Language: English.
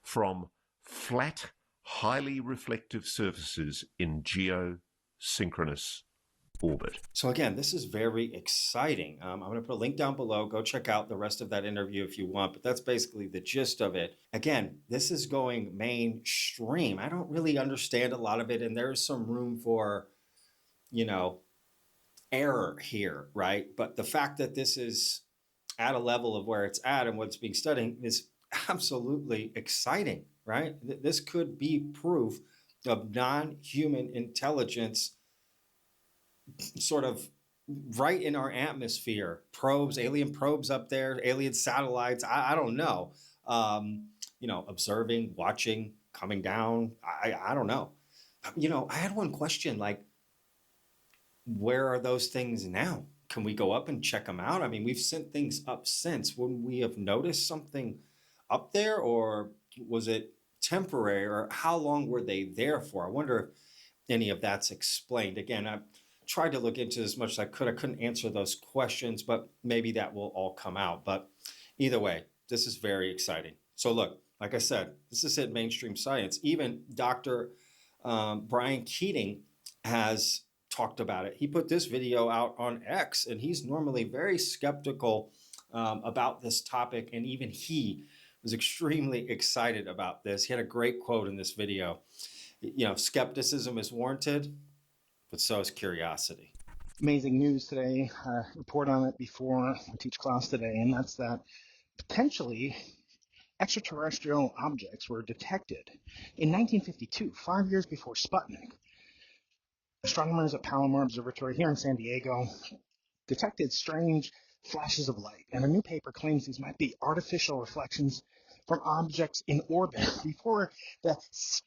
from flat, highly reflective surfaces in geosynchronous orbit. So again, this is very exciting. I'm going to put a link down below. Go check out the rest of that interview if you want, but that's basically the gist of it. Again, this is going mainstream. I don't really understand a lot of it, and there's some room for, error here, right? But the fact that this is at a level of where it's at and what's being studied is absolutely exciting, right? This could be proof of non-human intelligence sort of right in our atmosphere. Probes, alien probes up there, alien satellites. I don't know. Observing, watching, coming down. I don't know. I had one question like, where are those things now? Can we go up and check them out? I mean, we've sent things up since. Wouldn't we have noticed something up there, or was it temporary, or how long were they there for? I wonder if any of that's explained. Again, I tried to look into as much as I could. I couldn't answer those questions, but maybe that will all come out. But either way, this is very exciting. So look, like I said, this is in mainstream science. Even Dr. Brian Keating has talked about it. He put this video out on X, and he's normally very skeptical about this topic. And even he was extremely excited about this. He had a great quote in this video. Skepticism is warranted, but so is curiosity. Amazing news today. Report on it before I teach class today, and that's that potentially extraterrestrial objects were detected in 1952, 5 years before Sputnik. Astronomers at Palomar Observatory here in San Diego detected strange flashes of light, and a new paper claims these might be artificial reflections from objects in orbit before the